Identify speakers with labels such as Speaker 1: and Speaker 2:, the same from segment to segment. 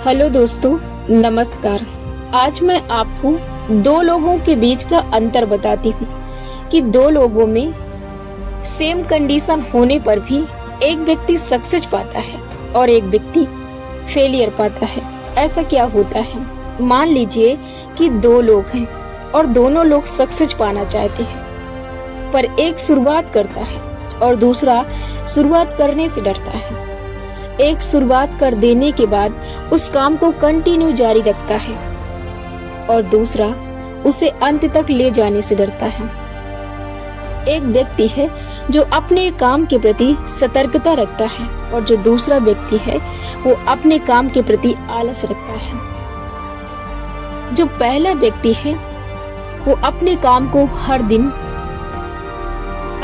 Speaker 1: Hello दोस्तों, नमस्कार। आज मैं आपको दो लोगों के बीच का अंतर बताती हूँ कि दो लोगों में सेम कंडीशन होने पर भी एक व्यक्ति सक्सेस पाता है और एक व्यक्ति फेलियर पाता है। ऐसा क्या होता है? मान लीजिए कि दो लोग हैं और दोनों लोग सक्सेस पाना चाहते हैं, पर एक शुरुआत करता है और दूसरा शुरुआत करने से डरता है। एक शुरुआत कर देने के बाद उस काम को कंटिन्यू जारी रखता है और दूसरा उसे अंत तक ले जाने से डरता है। एक व्यक्ति है जो अपने काम के प्रति सतर्कता रखता है और जो दूसरा व्यक्ति है वो अपने काम के प्रति आलस रखता है। जो पहला व्यक्ति है वो अपने काम को हर दिन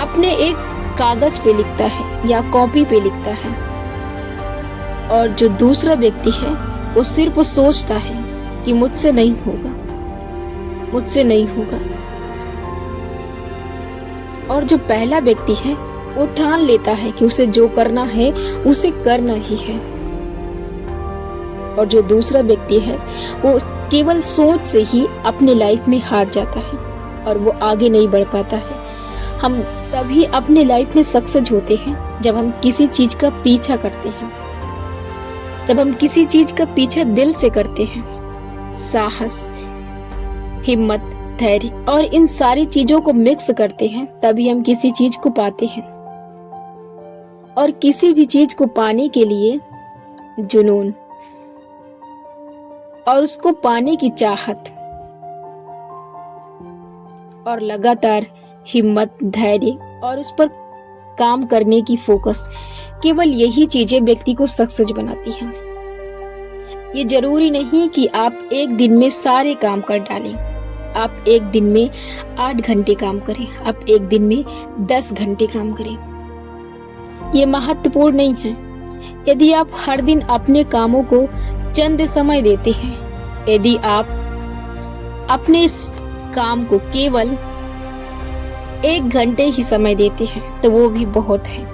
Speaker 1: अपने एक कागज पे लिखता है या कॉपी पे लिखता है, और जो दूसरा व्यक्ति है वो सिर्फ सोचता है कि मुझसे नहीं होगा, मुझसे नहीं होगा। और जो पहला व्यक्ति है वो ठान लेता है कि उसे जो करना है उसे करना ही है, और जो दूसरा व्यक्ति है वो केवल सोच से ही अपनी लाइफ में हार जाता है और वो आगे नहीं बढ़ पाता है। हम तभी अपने लाइफ में सक्सेस होते हैं जब हम किसी चीज का पीछा करते हैं, जब हम किसी चीज का पीछा दिल से करते हैं। साहस, हिम्मत, धैर्य और इन सारी चीजों को मिक्स करते हैं, तभी हम किसी चीज को पाते हैं। और किसी भी चीज को पाने के लिए जुनून और उसको पाने की चाहत और लगातार हिम्मत, धैर्य और उस पर काम करने की फोकस, केवल यही चीजें व्यक्ति को सक्सेस बनाती हैं। ये जरूरी नहीं कि आप एक दिन में सारे काम कर डालें। आप एक दिन में 8 घंटे काम करें, आप एक दिन में 10 घंटे काम करें, ये महत्वपूर्ण नहीं है। यदि आप हर दिन अपने कामों को चंद समय देते हैं, यदि आप अपने इस काम को केवल 1 घंटे ही समय देते हैं तो वो भी बहुत है,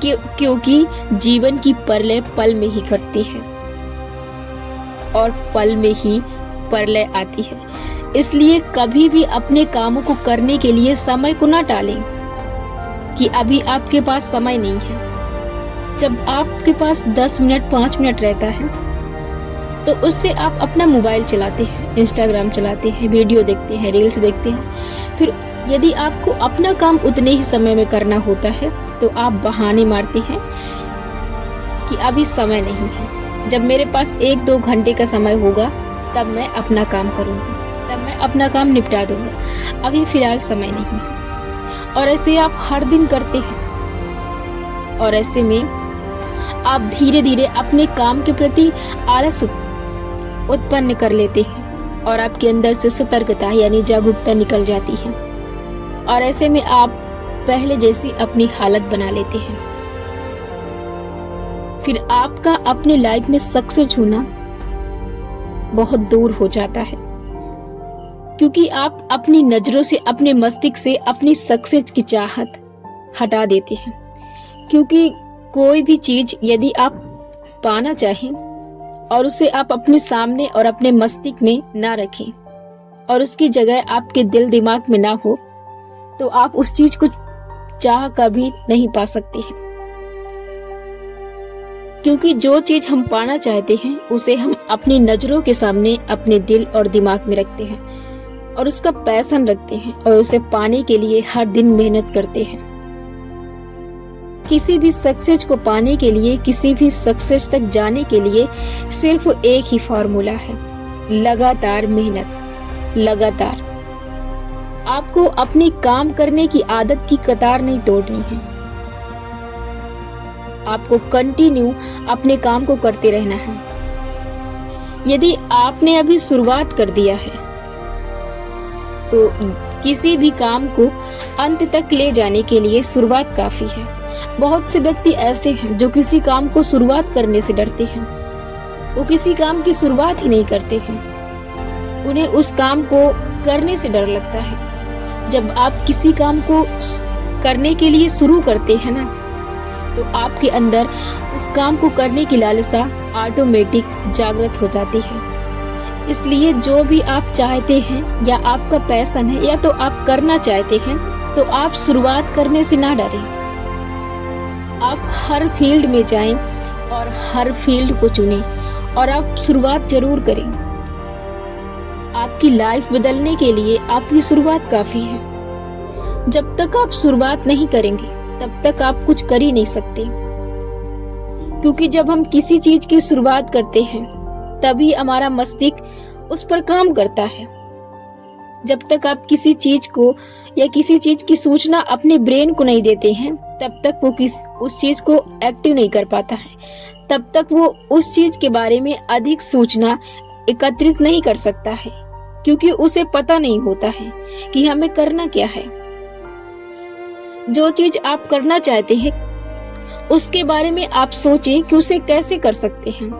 Speaker 1: क्योंकि जीवन की प्रलय पल में ही घटती है और पल में ही प्रलय आती है। इसलिए कभी भी अपने कामों को करने के लिए समय को ना टालें कि अभी आपके पास समय नहीं है। जब आपके पास 10 मिनट 5 मिनट रहता है तो उससे आप अपना मोबाइल चलाते हैं, इंस्टाग्राम चलाते हैं, वीडियो देखते हैं, रील्स देखते हैं। फिर यदि आपको अपना काम उतने ही समय में करना होता है तो आप बहाने मारते हैं कि अभी समय नहीं है, जब मेरे पास 1-2 घंटे का समय होगा तब मैं अपना काम करूंगा, तब मैं अपना काम निपटा दूंगा, अभी फिलहाल समय नहीं है। और ऐसे आप हर दिन करते हैं और ऐसे में आप धीरे धीरे अपने काम के प्रति आलस उत्पन्न कर लेते हैं और आपके अंदर से सतर्कता यानी जागरूकता निकल जाती है और ऐसे में आप पहले जैसी अपनी हालत बना लेते हैं। फिर आपका अपने लाइफ में सक्सेस होना बहुत दूर हो जाता है, क्योंकि आप अपनी नजरों से, अपने मस्तिष्क से अपनी सक्सेस की चाहत हटा देते हैं। क्योंकि कोई भी चीज यदि आप पाना चाहें और उसे आप अपने सामने और अपने मस्तिष्क में ना रखें और उसकी जगह आपके दिल दिमाग में ना हो, तो आप उस चीज को चाह कभी नहीं पा सकते हैं। क्योंकि जो चीज हम पाना चाहते हैं उसे हम अपनी नजरों के सामने अपने दिल और दिमाग में रखते हैं और उसका पैशन रखते हैं और उसे पाने के लिए हर दिन मेहनत करते हैं। किसी भी सक्सेस को पाने के लिए, किसी भी सक्सेस तक जाने के लिए सिर्फ एक ही फॉर्मूला है, लगातार मेहनत। लगातार आपको अपनी काम करने की आदत की कतार नहीं तोड़नी है, आपको कंटिन्यू अपने काम को करते रहना है। यदि आपने अभी शुरुआत कर दिया है तो किसी भी काम को अंत तक ले जाने के लिए शुरुआत काफी है। बहुत से व्यक्ति ऐसे हैं जो किसी काम को शुरुआत करने से डरते हैं, वो किसी काम की शुरुआत ही नहीं करते हैं, उन्हें उस काम को करने से डर लगता है। जब आप किसी काम को करने के लिए शुरू करते हैं ना, तो आपके अंदर उस काम को करने की लालसा ऑटोमेटिक जागृत हो जाती है। इसलिए जो भी आप चाहते हैं या आपका पैशन है या तो आप करना चाहते हैं, तो आप शुरुआत करने से ना डरें। आप हर फील्ड में जाएं और हर फील्ड को चुनें और आप शुरुआत जरूर करें। आपकी लाइफ बदलने के लिए आपकी शुरुआत काफी है। जब तक आप शुरुआत नहीं करेंगे तब तक आप कुछ कर ही नहीं सकते, क्योंकि जब हम किसी चीज की शुरुआत करते हैं तभी हमारा मस्तिष्क उस पर काम करता है। जब तक आप किसी चीज को या किसी चीज की सूचना अपने ब्रेन को नहीं देते हैं तब तक वो उस चीज को एक्टिव नहीं कर पाता है, तब तक वो उस चीज के बारे में अधिक सूचना एकत्रित नहीं कर सकता है, क्योंकि उसे पता नहीं होता है कि हमें करना क्या है। जो चीज आप करना चाहते हैं उसके बारे में आप सोचें कि उसे कैसे कर सकते हैं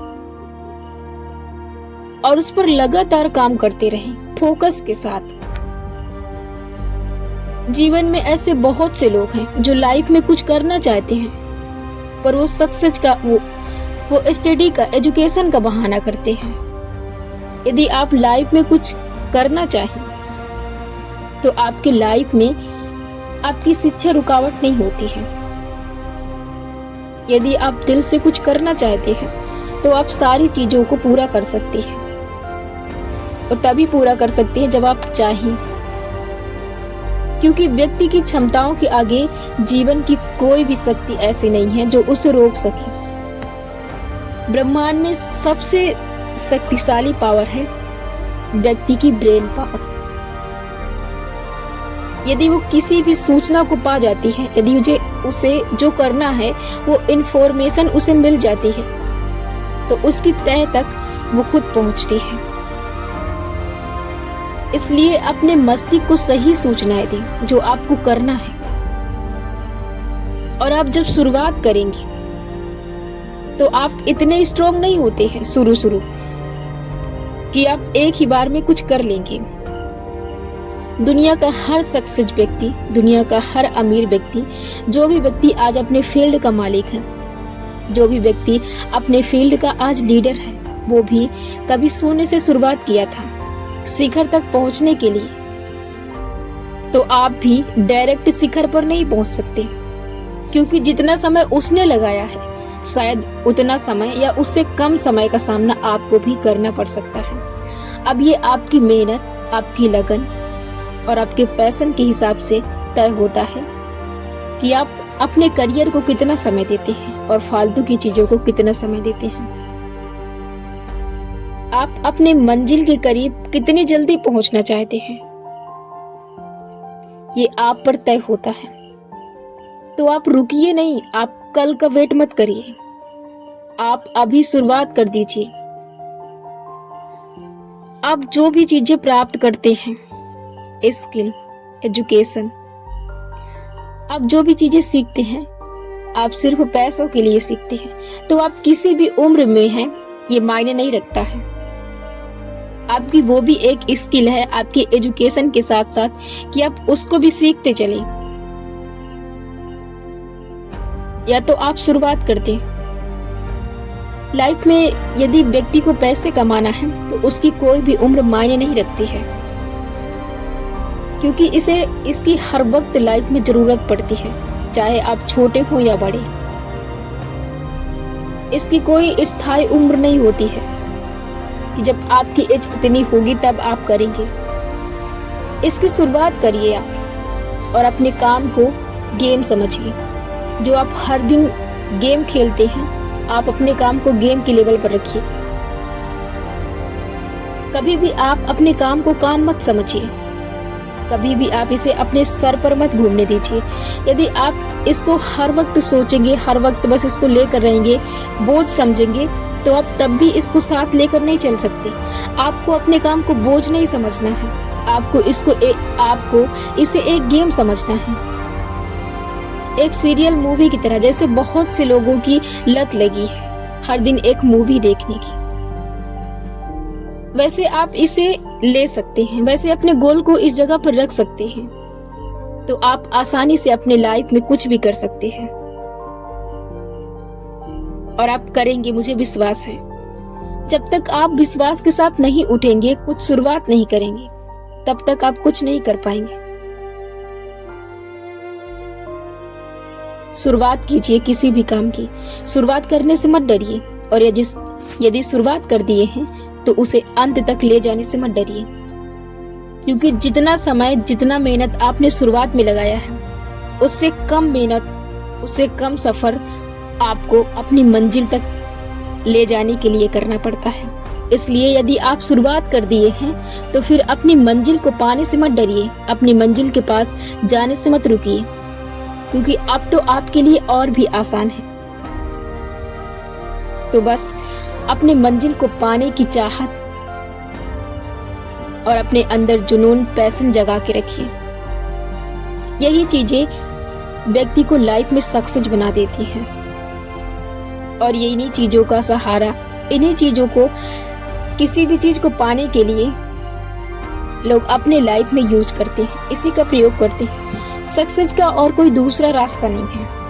Speaker 1: और उस पर लगातार काम करते रहें फोकस के साथ। जीवन में ऐसे बहुत से लोग हैं जो लाइफ में कुछ करना चाहते हैं पर वो सक्सेस का वो स्टडी का एजुकेशन का बहाना करते हैं। यदि आप लाइफ में कुछ करना चाहें तो आपकी लाइफ में आपकी शिक्षा रुकावट नहीं होती है। यदि आप दिल से कुछ करना चाहते हैं तो आप सारी चीजों को पूरा कर सकते हैं और तभी पूरा कर सकते हैं जब आप चाहें, क्योंकि व्यक्ति की क्षमताओं के आगे जीवन की कोई भी शक्ति ऐसी नहीं है जो उसे रोक सके। ब्रह्मांड में सबसे शक्तिशाली पावर है व्यक्ति की ब्रेन पावर। यदि वो किसी भी सूचना को पा जाती है, यदि उसे जो करना है वो इंफॉर्मेशन उसे मिल जाती है, तो उसकी तह तक वो खुद पहुंचती है। इसलिए अपने मस्तिष्क को सही सूचनाएं दें जो आपको करना है। और आप जब शुरुआत करेंगे तो आप इतने स्ट्रॉन्ग नहीं होते हैं शुरू कि आप एक ही बार में कुछ कर लेंगे। दुनिया का हर सक्सेस व्यक्ति, दुनिया का हर अमीर व्यक्ति, जो भी व्यक्ति आज अपने फील्ड का मालिक है, जो भी व्यक्ति अपने फील्ड का आज लीडर है, वो भी कभी शून्य से शुरुआत किया था शिखर तक पहुंचने के लिए। तो आप भी डायरेक्ट शिखर पर नहीं पहुंच सकते, क्योंकि जितना समय उसने लगाया है शायद उतना समय या उससे कम समय का सामना आपको भी करना पड़ सकता है। अब ये आपकी मेहनत, आपकी लगन और आपके फैशन के हिसाब से तय होता है कि आप अपने करियर को कितना समय देते हैं और फालतू की चीजों को कितना समय देते हैं। आप अपने मंजिल के करीब कितनी जल्दी पहुंचना चाहते हैं, ये आप पर तय होता है। तो आप रुकिए नहीं, आप कल का वेट मत करिए, आप अभी शुरुआत कर दीजिए। आप जो भी चीजें प्राप्त करते हैं, स्किल, एजुकेशन, आप जो भी चीजें सीखते हैं, आप सिर्फ पैसों के लिए सीखते हैं, तो आप किसी भी उम्र में हैं ये मायने नहीं रखता है। आपकी वो भी एक स्किल है आपके एजुकेशन के साथ साथ कि आप उसको भी सीखते चलें। या तो आप शुरुआत कर दें। लाइफ में यदि व्यक्ति को पैसे कमाना है तो उसकी कोई भी उम्र मायने नहीं रखती है, क्योंकि इसे इसकी हर वक्त लाइफ में जरूरत पड़ती है, चाहे आप छोटे हो या बड़े। इसकी कोई स्थायी उम्र नहीं होती है कि जब आपकी एज इतनी होगी तब आप करेंगे। इसकी शुरुआत करिए आप और अपने काम को गेम समझिए। जो आप हर दिन गेम खेलते हैं, आप अपने काम को गेम के लेवल पर रखिए। कभी भी आप अपने काम को काम मत समझिए, कभी भी आप इसे अपने सर पर मत घूमने दीजिए। यदि आप इसको हर वक्त सोचेंगे, हर वक्त बस इसको लेकर रहेंगे, बोझ समझेंगे, तो आप तब भी इसको साथ लेकर नहीं चल सकते। आपको अपने काम को बोझ नहीं समझना है, आपको इसे एक गेम समझना है, एक सीरियल मूवी की तरह। जैसे बहुत से लोगों की लत लगी है हर दिन एक मूवी देखने की, वैसे आप इसे ले सकते हैं, वैसे अपने गोल को इस जगह पर रख सकते हैं, तो आप आसानी से अपने लाइफ में कुछ भी कर सकते हैं। और आप करेंगे, मुझे विश्वास है। जब तक आप विश्वास के साथ नहीं उठेंगे, कुछ शुरुआत नहीं करेंगे, तब तक आप कुछ नहीं कर पाएंगे। शुरुआत कीजिए किसी भी काम की। शुरुआत करने से मत डरिए, और यदि शुरुआत कर दिए हैं तो उसे अंत तक ले जाने से मत डरिए, क्योंकि जितना समय, जितना मेहनत आपने शुरुआत में लगाया है, उससे कम मेहनत, उससे कम सफर आपको अपनी मंजिल तक ले जाने के लिए करना पड़ता है। इसलिए यदि आप शुरुआत कर दिए हैं तो फिर अपनी मंजिल को पाने से मत डरिए, अपनी मंजिल के पास जाने से मत रुकिए, क्योंकि अब तो आपके लिए और भी आसान है। तो बस अपने मंजिल को पाने की चाहत और अपने अंदर जुनून, पैशन जगा के रखिए। यही चीजें व्यक्ति को लाइफ में सक्सेस बना देती हैं, और ये इन्हीं चीजों का सहारा, इन्हीं चीजों को, किसी भी चीज को पाने के लिए लोग अपने लाइफ में यूज करते हैं, इसी का प्रयोग करते हैं। सक्सेस का और कोई दूसरा रास्ता नहीं है।